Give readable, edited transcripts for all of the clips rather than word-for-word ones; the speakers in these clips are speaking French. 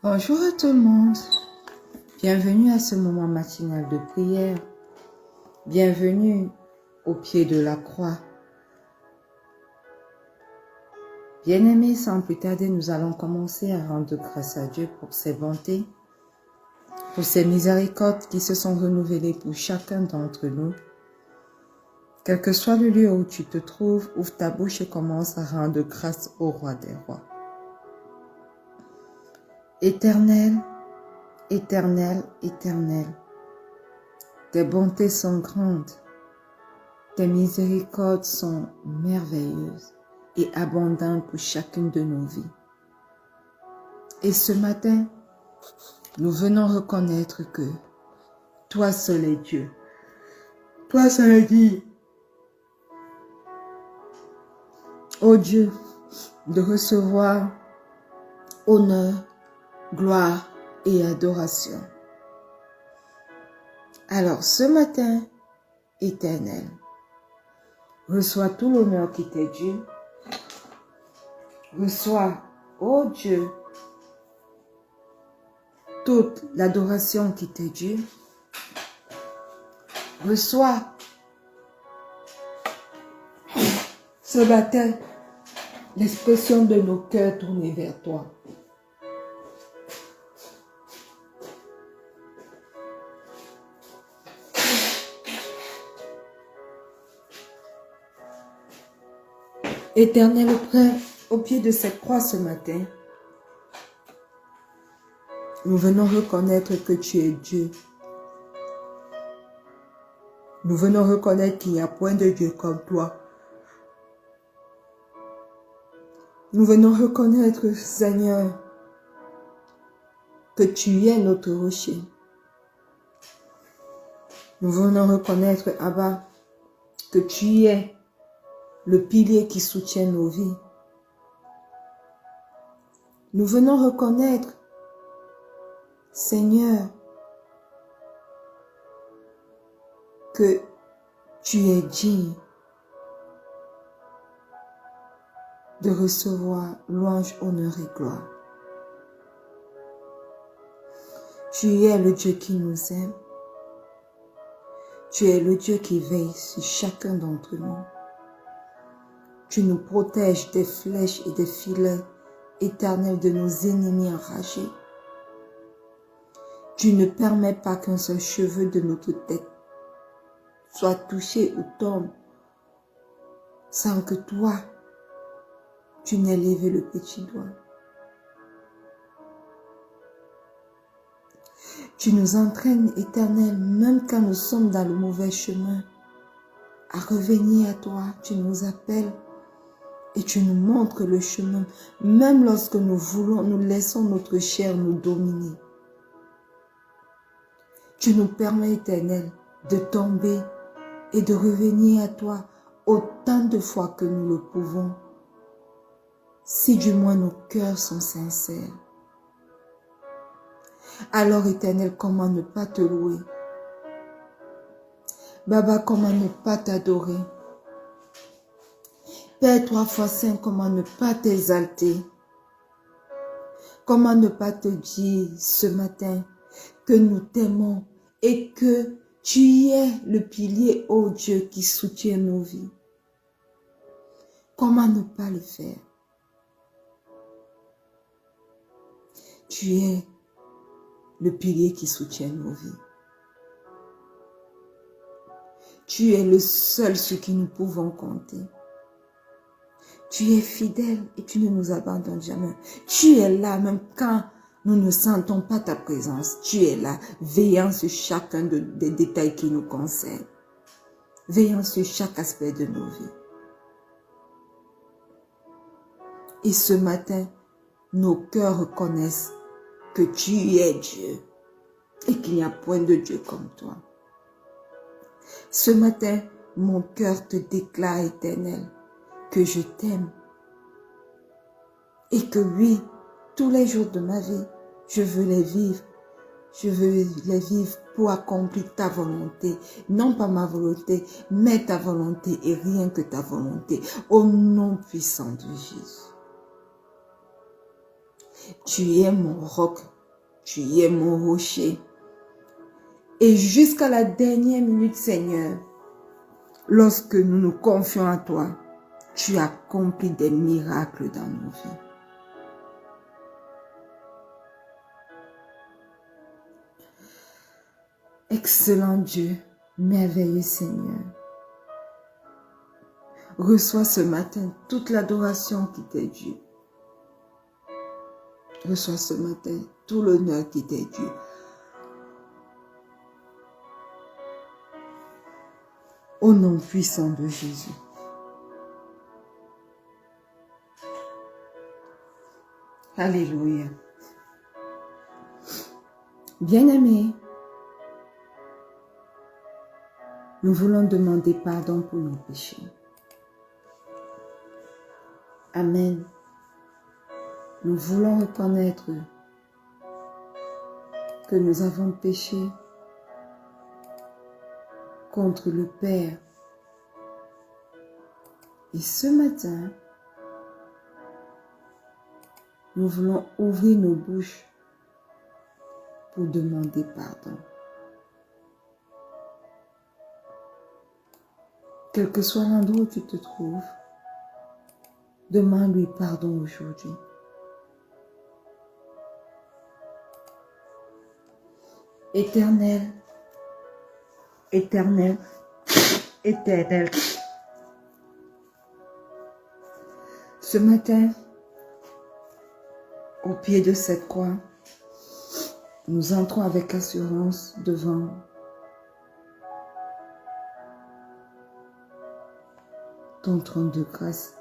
Bonjour à tout le monde, bienvenue à ce moment matinal de prière, bienvenue au pied de la croix. Bien-aimés, sans plus tarder, nous allons commencer à rendre grâce à Dieu pour ses bontés, pour ses miséricordes qui se sont renouvelées pour chacun d'entre nous. Quel que soit le lieu où tu te trouves, ouvre ta bouche et commence à rendre grâce au Roi des Rois. Éternel, éternel, éternel, tes bontés sont grandes, tes miséricordes sont merveilleuses et abondantes pour chacune de nos vies. Et ce matin, nous venons reconnaître que toi seul est Dieu, toi seul est digne, ô Dieu, de recevoir honneur, gloire et adoration. Alors ce matin, Éternel, reçois tout l'honneur qui t'est dû. Reçois, ô Dieu, toute l'adoration qui t'est due. Reçois ce matin l'expression de nos cœurs tournés vers toi. Éternel, au pied de cette croix ce matin, nous venons reconnaître que tu es Dieu. Nous venons reconnaître qu'il n'y a point de Dieu comme toi. Nous venons reconnaître, Seigneur, que tu es notre rocher. Nous venons reconnaître, Abba, que tu es le pilier qui soutient nos vies. Nous venons reconnaître, Seigneur, que tu es digne de recevoir louange, honneur et gloire. Tu es le Dieu qui nous aime. Tu es le Dieu qui veille sur chacun d'entre nous. Tu nous protèges des flèches et des filets éternels de nos ennemis enragés. Tu ne permets pas qu'un seul cheveu de notre tête soit touché ou tombe sans que toi, tu n'aies levé le petit doigt. Tu nous entraînes, Éternel, même quand nous sommes dans le mauvais chemin, à revenir à toi. Tu nous appelles et tu nous montres le chemin, même lorsque nous laissons notre chair nous dominer. Tu nous permets, Éternel, de tomber et de revenir à toi autant de fois que nous le pouvons, si du moins nos cœurs sont sincères. Alors, Éternel, comment ne pas te louer? Baba, comment ne pas t'adorer? Père 3 fois saint, comment ne pas t'exalter? Comment ne pas te dire ce matin que nous t'aimons et que tu es le pilier, ô Dieu, qui soutient nos vies? Comment ne pas le faire? Tu es le pilier qui soutient nos vies. Tu es le seul sur qui nous pouvons compter. Tu es fidèle et tu ne nous abandonnes jamais. Tu es là même quand nous ne sentons pas ta présence. Tu es là, veillant sur chacun des détails qui nous concernent. Veillant sur chaque aspect de nos vies. Et ce matin, nos cœurs reconnaissent que tu es Dieu et qu'il n'y a point de Dieu comme toi. Ce matin, mon cœur te déclare, Éternel, que je t'aime et que oui, tous les jours de ma vie, je veux les vivre. Je veux les vivre pour accomplir ta volonté, non pas ma volonté, mais ta volonté et rien que ta volonté, au nom puissant de Jésus. Tu es mon roc, Tu es mon rocher. Et jusqu'à la dernière minute, Seigneur, lorsque nous nous confions à toi, tu accomplis des miracles dans nos vies. Excellent Dieu, merveilleux Seigneur, reçois ce matin toute l'adoration qui t'est due. Reçois ce matin tout l'honneur qui t'est dû. Au nom puissant de Jésus. Alléluia. Bien-aimés, nous voulons demander pardon pour nos péchés. Amen. Nous voulons reconnaître que nous avons péché contre le Père. Et ce matin, nous voulons ouvrir nos bouches pour demander pardon. Quel que soit l'endroit où tu te trouves, demande-lui pardon aujourd'hui. Éternel, éternel, éternel. Ce matin, au pied de cette croix, nous entrons avec assurance devant ton trône de grâce.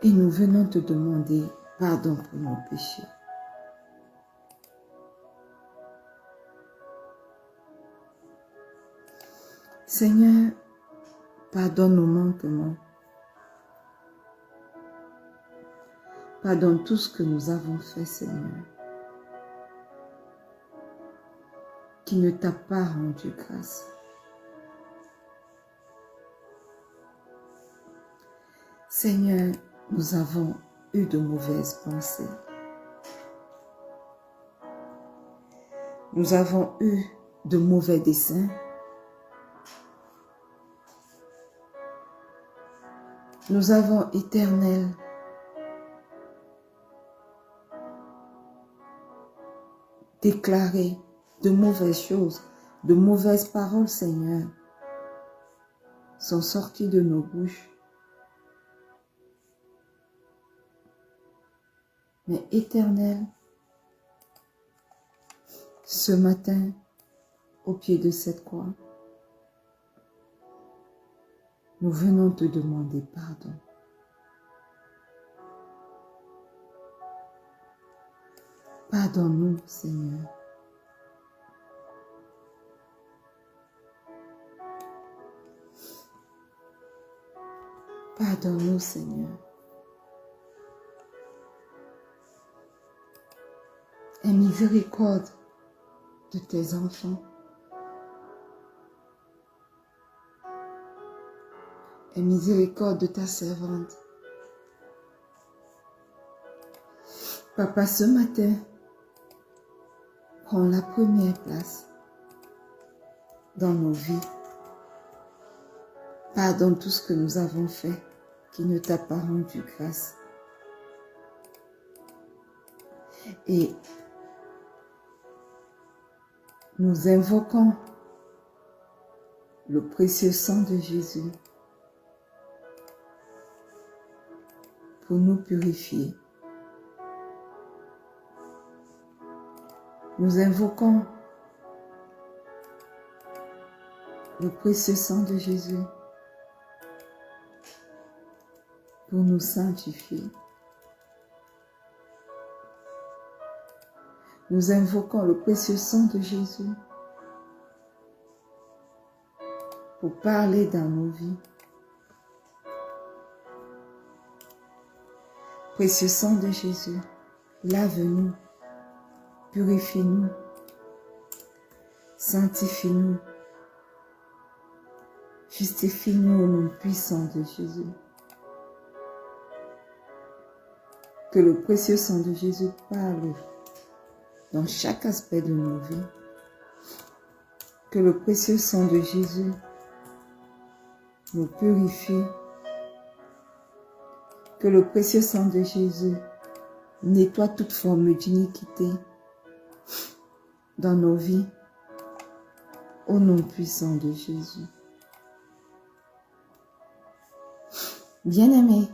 Et nous venons te demander pardon pour nos péchés. Seigneur, pardonne nos manquements. Pardonne tout ce que nous avons fait, Seigneur, qui ne t'a pas rendu grâce. Seigneur, nous avons eu de mauvaises pensées. Nous avons eu de mauvais desseins. Nous avons, Éternel, déclaré de mauvaises choses, de mauvaises paroles, Seigneur, sont sorties de nos bouches. Mais Éternel, ce matin, au pied de cette croix, nous venons te demander pardon. Pardonne-nous, Seigneur. Pardonne-nous, Seigneur. Aie miséricorde de tes enfants. Aie miséricorde de ta servante. Papa, ce matin, prends la première place dans nos vies. Pardonne tout ce que nous avons fait qui ne t'a pas rendu grâce. Et nous invoquons le précieux sang de Jésus pour nous purifier. Nous invoquons le précieux sang de Jésus pour nous sanctifier. Nous invoquons le précieux sang de Jésus pour parler dans nos vies. Précieux sang de Jésus, lave-nous, purifie-nous, sanctifie-nous, justifie-nous au nom puissant de Jésus. Que le précieux sang de Jésus parle dans chaque aspect de nos vies. Que le précieux sang de Jésus nous purifie. Que le précieux sang de Jésus nettoie toute forme d'iniquité dans nos vies. Au nom puissant de Jésus. Bien-aimés,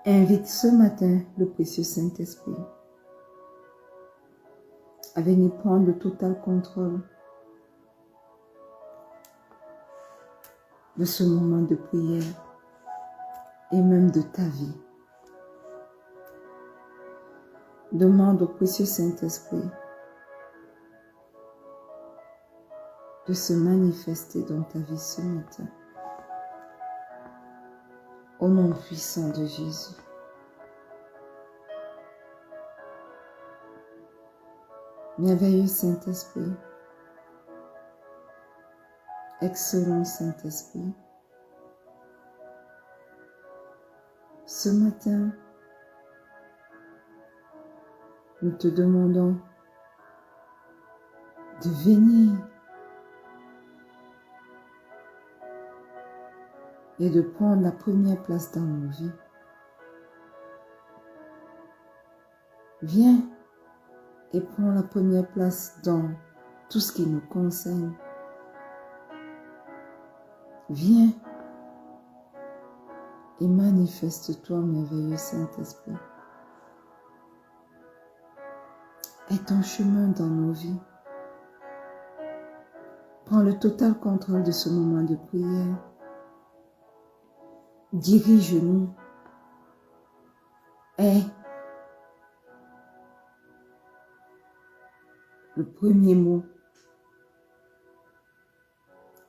invite ce matin le précieux Saint-Esprit à venir prendre le total contrôle de ce moment de prière et même de ta vie. Demande au précieux Saint-Esprit de se manifester dans ta vie ce matin. Au nom puissant de Jésus. Merveilleux Saint-Esprit, excellent Saint-Esprit, ce matin, nous te demandons de venir et de prendre la première place dans nos vies. Viens et prends la première place dans tout ce qui nous concerne. Viens et manifeste-toi, merveilleux Saint-Esprit. Et ton chemin dans nos vies. Prends le total contrôle de ce moment de prière. Dirige-nous. Et le premier mot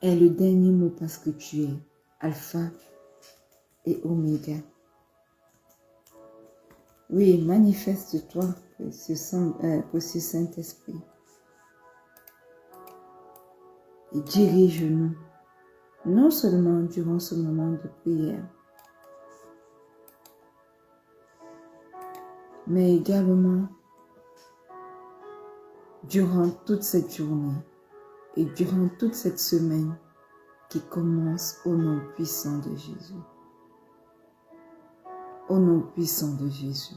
est le dernier mot parce que tu es Alpha et Oméga. Oui, manifeste-toi, précieux Saint-Esprit. Et dirige-nous, non seulement durant ce moment de prière, mais également durant toute cette journée et durant toute cette semaine qui commence au nom puissant de Jésus. Au nom puissant de Jésus.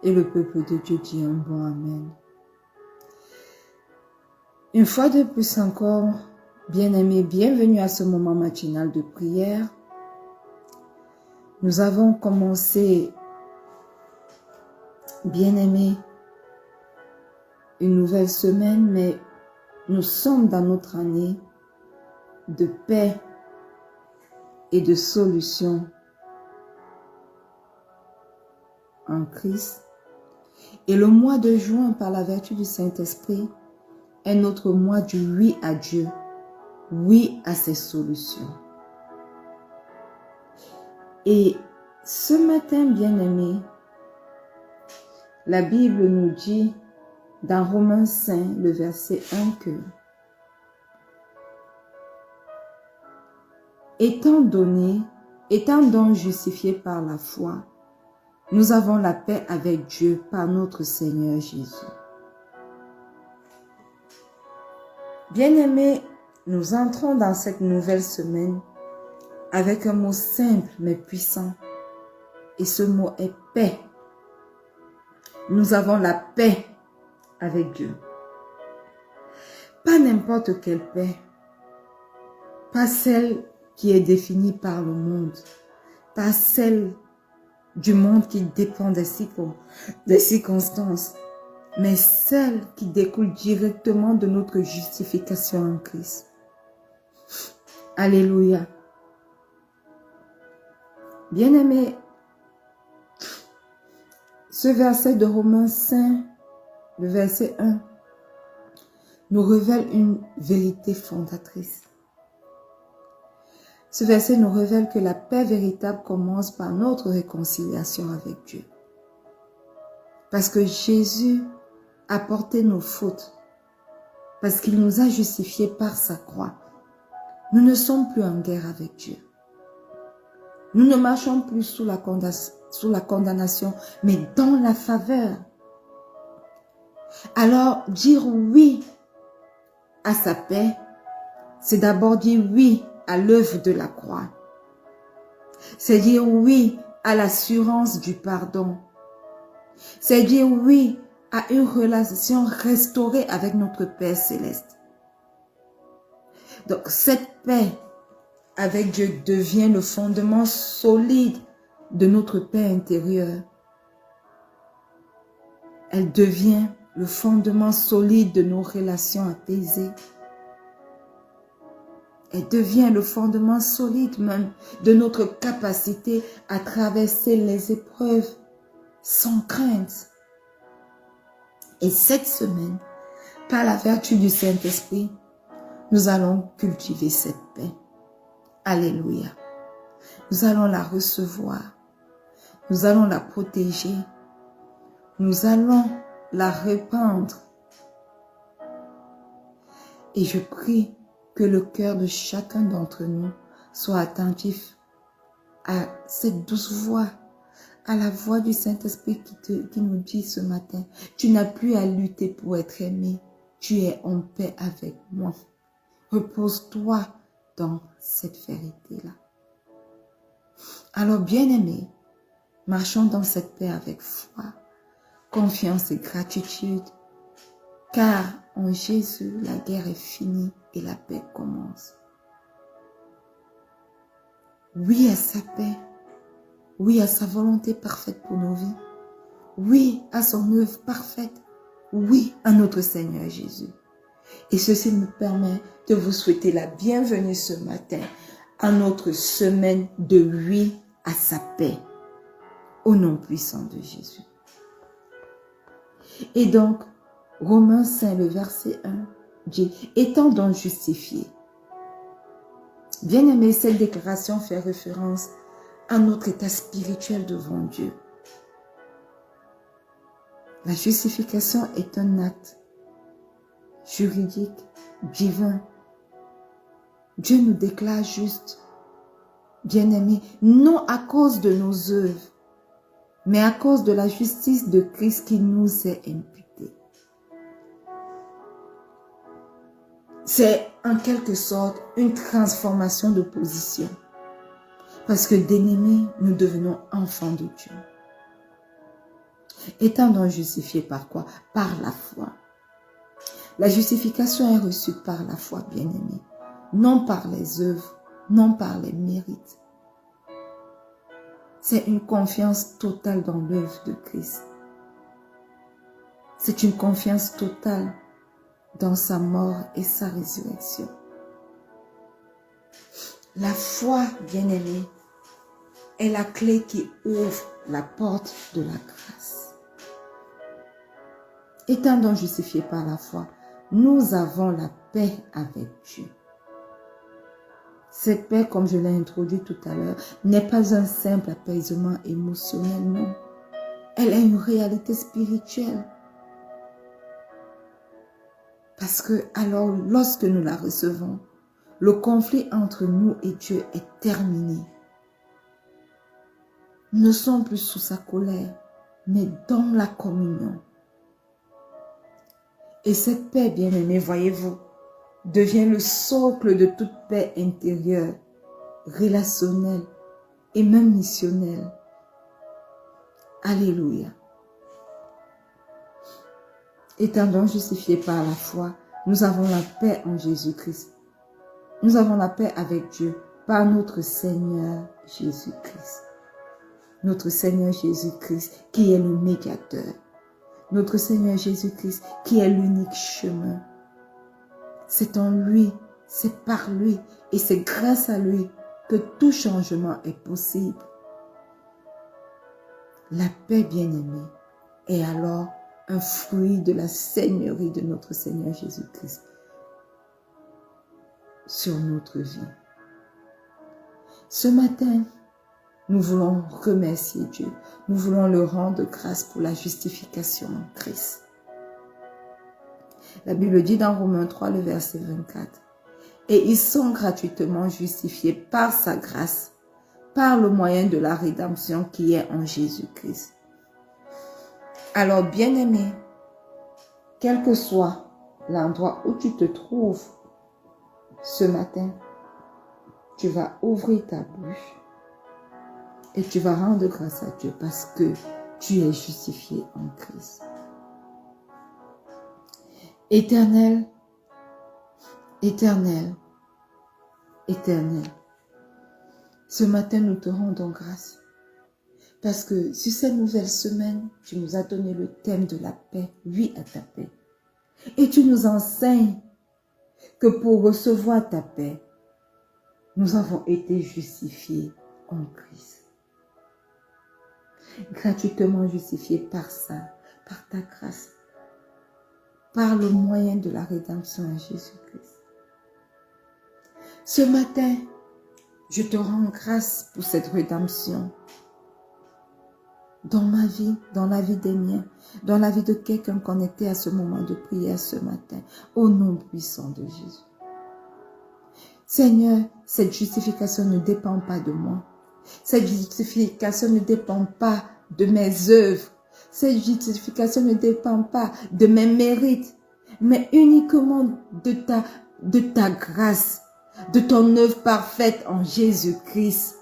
Et le peuple de Dieu dit un bon Amen. Une fois de plus encore, bien-aimés, bienvenue à ce moment matinal de prière. Nous avons commencé, bien-aimés, une nouvelle semaine, mais nous sommes dans notre année de paix et de solution en Christ. Et le mois de juin, par la vertu du Saint-Esprit, est notre mois du oui à Dieu, oui à ses solutions. Et ce matin, bien-aimés, la Bible nous dit dans Romains 5, le verset 1 que étant donc justifiés par la foi, nous avons la paix avec Dieu par notre Seigneur Jésus. Bien-aimés, nous entrons dans cette nouvelle semaine avec un mot simple mais puissant. Et ce mot est paix. Nous avons la paix avec Dieu. Pas n'importe quelle paix. Pas celle qui est définie par le monde. Pas celle du monde qui dépend des circonstances. Mais celle qui découle directement de notre justification en Christ. Alléluia. Bien-aimés, ce verset de Romains 5, le verset 1, nous révèle une vérité fondatrice. Ce verset nous révèle que la paix véritable commence par notre réconciliation avec Dieu. Parce que Jésus a porté nos fautes, parce qu'il nous a justifiés par sa croix. Nous ne sommes plus en guerre avec Dieu. Nous ne marchons plus sous la condamnation, mais dans la faveur. Alors, dire oui à sa paix, c'est d'abord dire oui à l'œuvre de la croix. C'est dire oui à l'assurance du pardon. C'est dire oui à une relation restaurée avec notre Père céleste. Donc, cette paix avec Dieu devient le fondement solide de notre paix intérieure. Elle devient le fondement solide de nos relations apaisées. Elle devient le fondement solide même de notre capacité à traverser les épreuves sans crainte. Et cette semaine, par la vertu du Saint-Esprit, nous allons cultiver cette paix. Alléluia. Nous allons la recevoir. Nous allons la protéger. Nous allons la répandre. Et je prie que le cœur de chacun d'entre nous soit attentif à cette douce voix, à la voix du Saint-Esprit qui nous dit ce matin, tu n'as plus à lutter pour être aimé, tu es en paix avec moi. Repose-toi dans cette vérité-là. Alors, bien-aimés, marchons dans cette paix avec foi, confiance et gratitude, car en Jésus, la guerre est finie et la paix commence. Oui à sa paix, oui à sa volonté parfaite pour nos vies, oui à son œuvre parfaite, oui à notre Seigneur Jésus. Et ceci me permet de vous souhaiter la bienvenue ce matin à notre semaine de oui à sa paix, au nom puissant de Jésus. Et donc, Romains 5, le verset 1, dit, étant donc justifiés. Bien aimé, cette déclaration fait référence à notre état spirituel devant Dieu. La justification est un acte juridique, divin. Dieu nous déclare juste, bien-aimés, non à cause de nos œuvres, mais à cause de la justice de Christ qui nous est imputée. C'est en quelque sorte une transformation de position. Parce que d'ennemis, nous devenons enfants de Dieu. Étant donc justifiés par quoi? Par la foi. La justification est reçue par la foi, bien-aimés. Non par les œuvres, non par les mérites. C'est une confiance totale dans l'œuvre de Christ. C'est une confiance totale dans sa mort et sa résurrection. La foi, bien-aimée, est la clé qui ouvre la porte de la grâce. Étant donc justifiés par la foi, nous avons la paix avec Dieu. Cette paix, comme je l'ai introduit tout à l'heure, n'est pas un simple apaisement émotionnel, non. Elle est une réalité spirituelle. Parce que, alors, lorsque nous la recevons, le conflit entre nous et Dieu est terminé. Nous ne sommes plus sous sa colère, mais dans la communion. Et cette paix, bien-aimée, voyez-vous, devient le socle de toute paix intérieure, relationnelle et même missionnelle. Alléluia. Étant donc justifiés par la foi, nous avons la paix en Jésus-Christ. Nous avons la paix avec Dieu par notre Seigneur Jésus-Christ. Notre Seigneur Jésus-Christ qui est le médiateur. Notre Seigneur Jésus-Christ qui est l'unique chemin. C'est en lui, c'est par lui et c'est grâce à lui que tout changement est possible. La paix bien-aimée est alors un fruit de la seigneurie de notre Seigneur Jésus-Christ sur notre vie. Ce matin, nous voulons remercier Dieu. Nous voulons le rendre grâce pour la justification en Christ. La Bible dit dans Romains 3, le verset 24, Et ils sont gratuitement justifiés par sa grâce, par le moyen de la rédemption qui est en Jésus-Christ. Alors, bien-aimé, quel que soit l'endroit où tu te trouves ce matin, tu vas ouvrir ta bouche et tu vas rendre grâce à Dieu parce que tu es justifié en Christ. Éternel, éternel, éternel, ce matin nous te rendons grâce parce que sur cette nouvelle semaine, tu nous as donné le thème de la paix, oui à ta paix. Et tu nous enseignes que pour recevoir ta paix, nous avons été justifiés en Christ. Gratuitement justifiés par ça, par ta grâce, par le moyen de la rédemption en Jésus-Christ. Ce matin, je te rends grâce pour cette rédemption dans ma vie, dans la vie des miens, dans la vie de quelqu'un connecté à ce moment de prière ce matin, au nom puissant de Jésus. Seigneur, cette justification ne dépend pas de moi. Cette justification ne dépend pas de mes œuvres. Cette justification ne dépend pas de mes mérites, mais uniquement de ta grâce, de ton œuvre parfaite en Jésus-Christ.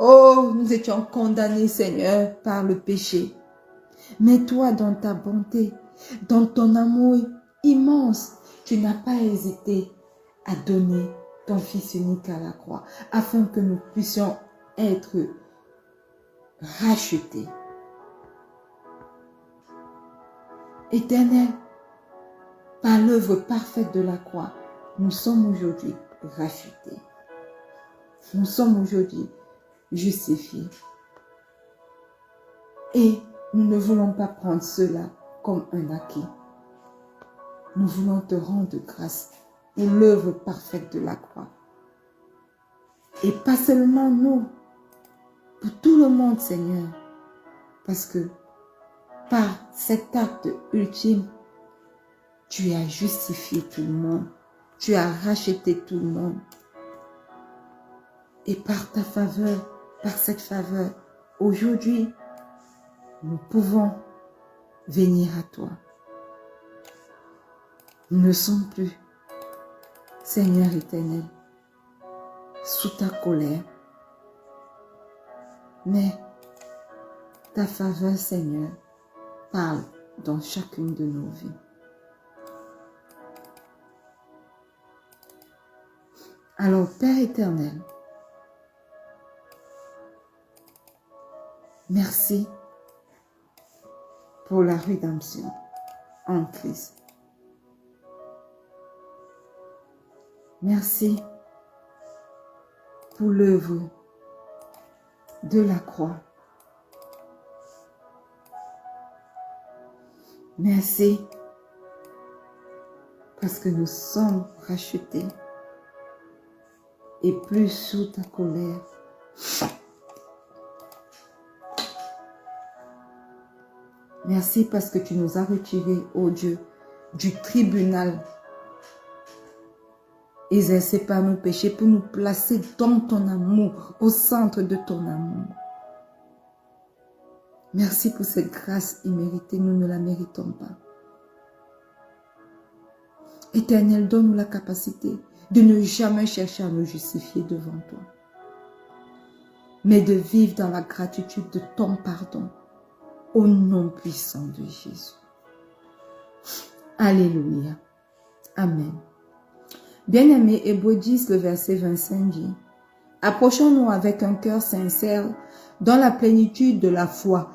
Oh, nous étions condamnés, Seigneur, par le péché. Mais toi, dans ta bonté, dans ton amour immense, tu n'as pas hésité à donner ton Fils unique à la croix, afin que nous puissions être rachetés. Éternel, par l'œuvre parfaite de la croix, nous sommes aujourd'hui rachetés. Nous sommes aujourd'hui justifiés. Et nous ne voulons pas prendre cela comme un acquis. Nous voulons te rendre grâce pour l'œuvre parfaite de la croix. Et pas seulement nous, pour tout le monde, Seigneur. Parce que par cet acte ultime, tu as justifié tout le monde. Tu as racheté tout le monde. Et par ta faveur, par cette faveur, aujourd'hui, nous pouvons venir à toi. Nous ne sommes plus, Seigneur éternel, sous ta colère, mais ta faveur, Seigneur, parle dans chacune de nos vies. Alors, Père éternel, merci pour la rédemption en Christ. Merci pour l'œuvre de la croix. Merci parce que nous sommes rachetés et plus sous ta colère. Merci parce que tu nous as retirés, ô Dieu, du tribunal exercé par nos péchés pour nous placer dans ton amour, au centre de ton amour. Merci pour cette grâce imméritée, nous ne la méritons pas. Éternel, donne-nous la capacité de ne jamais chercher à nous justifier devant toi, mais de vivre dans la gratitude de ton pardon, au nom puissant de Jésus. Alléluia. Amen. Bien-aimé, Hébreux 10, le verset 25 dit, « Approchons-nous avec un cœur sincère dans la plénitude de la foi,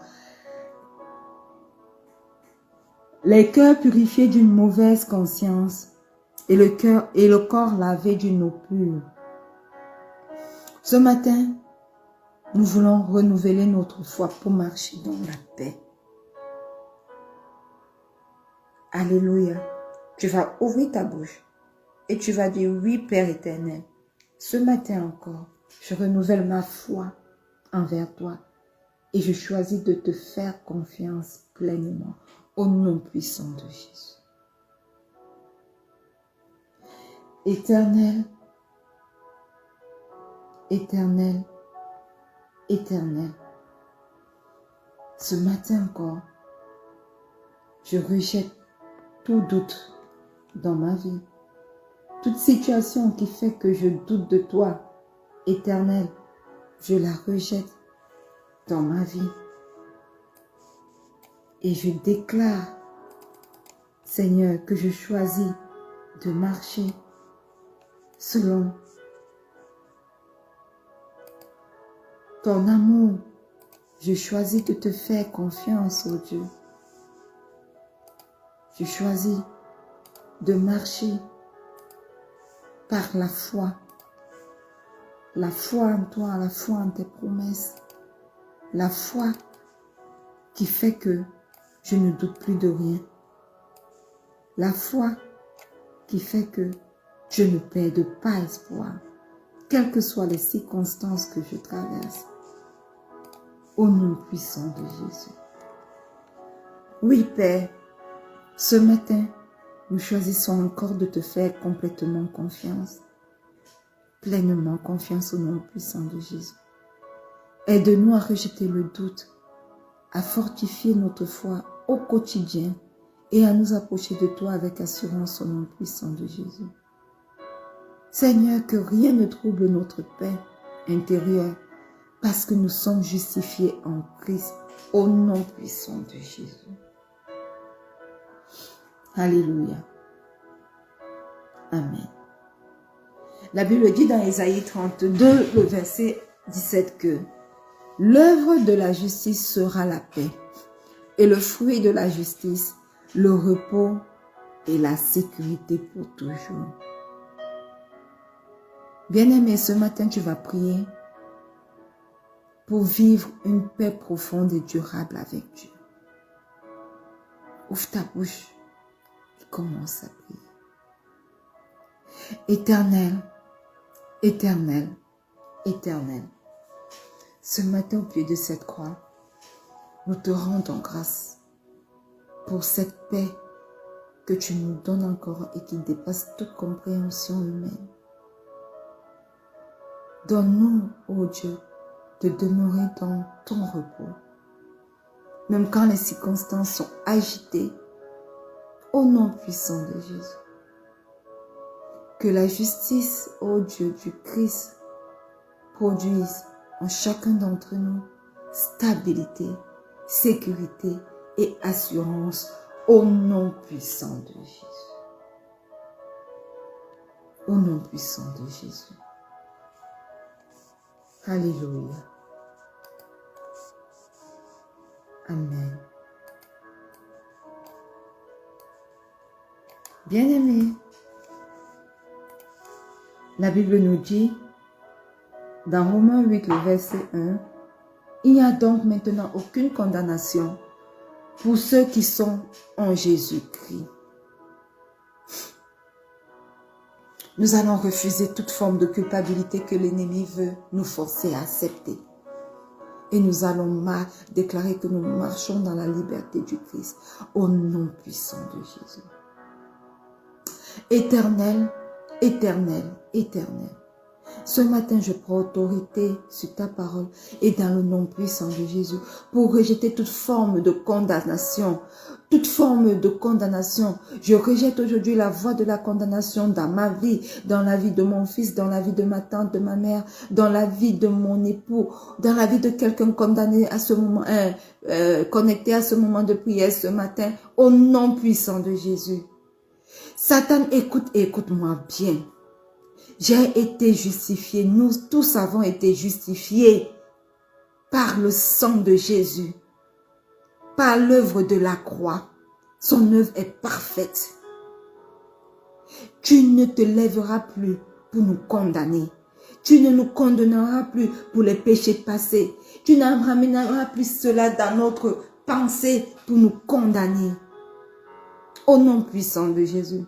les cœurs purifiés d'une mauvaise conscience et le corps lavé d'une eau pure. » Ce matin, nous voulons renouveler notre foi pour marcher dans la paix. Alléluia. Tu vas ouvrir ta bouche et tu vas dire, oui, Père éternel, ce matin encore, je renouvelle ma foi envers toi et je choisis de te faire confiance pleinement au nom puissant de Jésus. Éternel, éternel, éternel, ce matin encore, je rejette tout doute dans ma vie. Toute situation qui fait que je doute de toi, éternel, je la rejette dans ma vie. Et je déclare, Seigneur, que je choisis de marcher selon ton amour. Je choisis de te faire confiance, oh Dieu. Je choisis de marcher par la foi en toi, la foi en tes promesses, la foi qui fait que je ne doute plus de rien, la foi qui fait que je ne perde pas espoir, quelles que soient les circonstances que je traverse, au nom puissant de Jésus. Oui, Père, ce matin, nous choisissons encore de te faire complètement confiance, pleinement confiance au nom puissant de Jésus. Aide-nous à rejeter le doute, à fortifier notre foi au quotidien et à nous approcher de toi avec assurance au nom puissant de Jésus. Seigneur, que rien ne trouble notre paix intérieure parce que nous sommes justifiés en Christ au nom puissant de Jésus. Alléluia. Amen. La Bible dit dans Ésaïe 32, le verset 17 que l'œuvre de la justice sera la paix et le fruit de la justice, le repos et la sécurité pour toujours. Bien-aimé, ce matin tu vas prier pour vivre une paix profonde et durable avec Dieu. Ouvre ta bouche et commence à prier. Éternel, éternel, éternel, ce matin au pied de cette croix, nous te rendons grâce pour cette paix que tu nous donnes encore et qui dépasse toute compréhension humaine. Donne-nous, ô Dieu, de demeurer dans ton repos, même quand les circonstances sont agitées, au nom puissant de Jésus. Que la justice, ô Dieu, du Christ produise en chacun d'entre nous stabilité, sécurité et assurance au nom puissant de Jésus. Au nom puissant de Jésus. Alléluia. Amen. Bien-aimés, la Bible nous dit, dans Romains 8, le verset 1, il n'y a donc maintenant aucune condamnation pour ceux qui sont en Jésus-Christ. Nous allons refuser toute forme de culpabilité que l'ennemi veut nous forcer à accepter. Et nous allons déclarer que nous marchons dans la liberté du Christ au nom puissant de Jésus. Éternel, éternel, éternel. Ce matin, je prends autorité sur ta parole et dans le nom puissant de Jésus pour rejeter toute forme de condamnation. Toute forme de condamnation. Je rejette aujourd'hui la voie de la condamnation dans ma vie, dans la vie de mon fils, dans la vie de ma tante, de ma mère, dans la vie de mon époux, dans la vie de quelqu'un condamné à ce moment, connecté à ce moment de prière ce matin, au nom puissant de Jésus. Satan, écoute et écoute-moi bien. J'ai été justifié, nous tous avons été justifiés par le sang de Jésus, par l'œuvre de la croix. Son œuvre est parfaite. Tu ne te lèveras plus pour nous condamner. Tu ne nous condamneras plus pour les péchés passés. Tu n'amèneras plus cela dans notre pensée pour nous condamner. Au nom puissant de Jésus.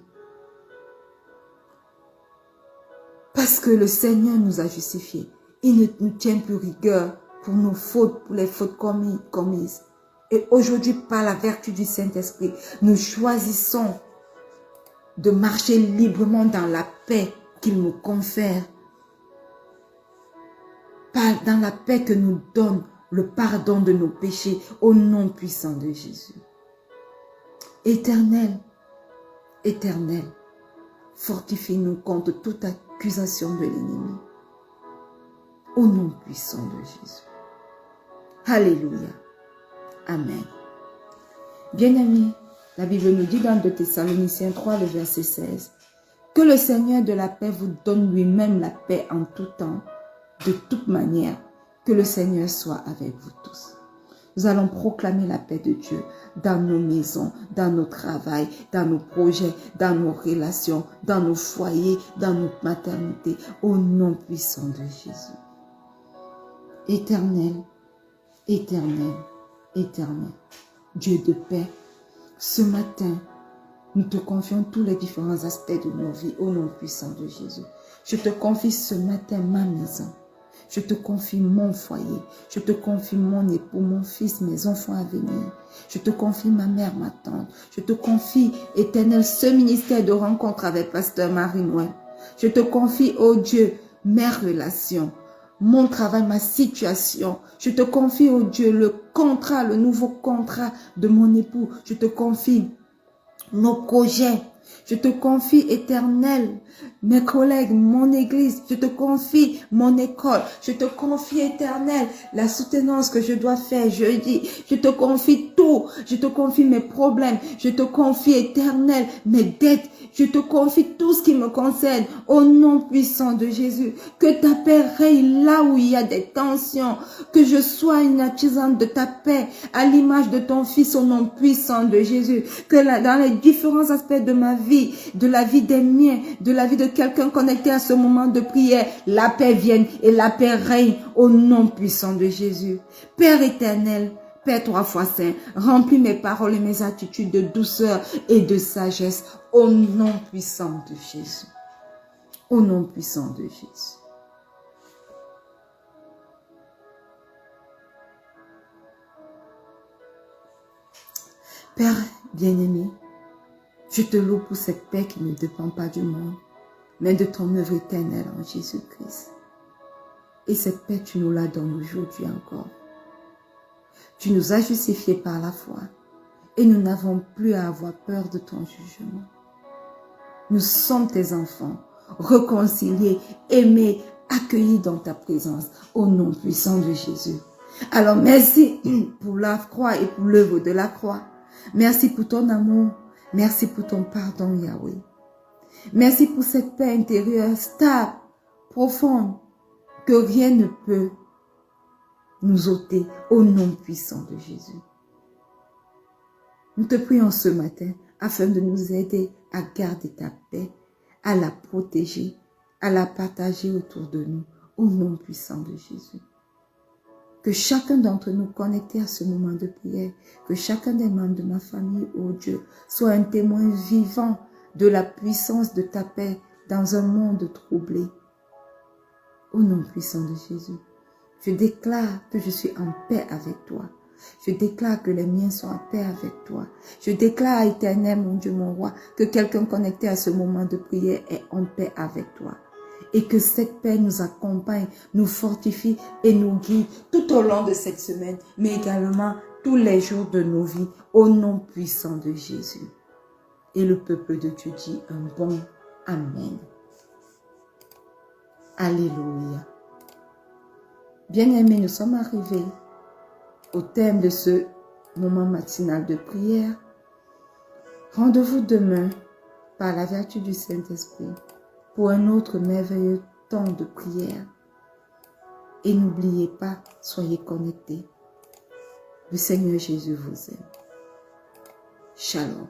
Parce que le Seigneur nous a justifiés. Il ne nous tient plus rigueur pour nos fautes, pour les fautes commises. Et aujourd'hui, par la vertu du Saint-Esprit, nous choisissons de marcher librement dans la paix qu'il nous confère. Dans la paix que nous donne le pardon de nos péchés au nom puissant de Jésus. Éternel, Éternel, fortifie-nous contre toute accusation de l'ennemi. Au nom puissant de Jésus. Alléluia. Amen. Bien-aimés, la Bible nous dit dans 2 Thessaloniciens 3, le verset 16, que le Seigneur de la paix vous donne lui-même la paix en tout temps, de toute manière, que le Seigneur soit avec vous tous. Nous allons proclamer la paix de Dieu dans nos maisons, dans nos travails, dans nos projets, dans nos relations, dans nos foyers, dans notre maternité, au nom puissant de Jésus. Éternel, Éternel, Éternel, Dieu de paix, ce matin, nous te confions tous les différents aspects de nos vies au nom puissant de Jésus. Je te confie ce matin ma maison. Je te confie mon foyer. Je te confie mon époux, mon fils, mes enfants à venir. Je te confie ma mère, ma tante. Je te confie, Éternel, ce ministère de rencontre avec Pasteur Marie-Noël. Je te confie, oh Dieu, mes relations, mon travail, ma situation. Je te confie, oh Dieu, le contrat, le nouveau contrat de mon époux. Je te confie nos projets. Je te confie, Éternel, mes collègues, mon église. Je te confie mon école. Je te confie, Éternel, la soutenance que je dois faire jeudi. Je te confie tout. Je te confie mes problèmes. Je te confie, Éternel, mes dettes. Je te confie tout ce qui me concerne au nom puissant de Jésus. Que ta paix règne là où il y a des tensions. Que je sois une artisane de ta paix à l'image de ton Fils au nom puissant de Jésus. Que dans les différents aspects de ma vie, de la vie des miens, de la vie de quelqu'un connecté à ce moment de prière, la paix vienne et la paix règne au nom puissant de Jésus. Père éternel, Père 3 fois saint, remplis mes paroles et mes attitudes de douceur et de sagesse au nom puissant de Jésus. Au nom puissant de Jésus. Père bien-aimé, je te loue pour cette paix qui ne dépend pas du monde, mais de ton œuvre éternelle en Jésus-Christ. Et cette paix, tu nous la donnes aujourd'hui encore. Tu nous as justifiés par la foi et nous n'avons plus à avoir peur de ton jugement. Nous sommes tes enfants, réconciliés, aimés, accueillis dans ta présence, au nom puissant de Jésus. Alors merci pour la croix et pour l'œuvre de la croix. Merci pour ton amour. Merci pour ton pardon, Yahweh. Merci pour cette paix intérieure stable, profonde, que rien ne peut nous ôter au nom puissant de Jésus. Nous te prions ce matin afin de nous aider à garder ta paix, à la protéger, à la partager autour de nous au nom puissant de Jésus. Que chacun d'entre nous connectés à ce moment de prière, que chacun des membres de ma famille, oh Dieu, soit un témoin vivant de la puissance de ta paix dans un monde troublé. Au nom puissant de Jésus, je déclare que je suis en paix avec toi. Je déclare que les miens sont en paix avec toi. Je déclare, éternel, mon Dieu, mon roi, que quelqu'un connecté à ce moment de prière est en paix avec toi. Et que cette paix nous accompagne, nous fortifie et nous guide tout au long de cette semaine, mais également tous les jours de nos vies, au nom puissant de Jésus. Et le peuple de Dieu dit un bon Amen. Alléluia. Bien-aimés, nous sommes arrivés au terme de ce moment matinal de prière. Rendez-vous demain, par la vertu du Saint-Esprit, pour un autre merveilleux temps de prière. Et n'oubliez pas, soyez connectés. Le Seigneur Jésus vous aime. Shalom.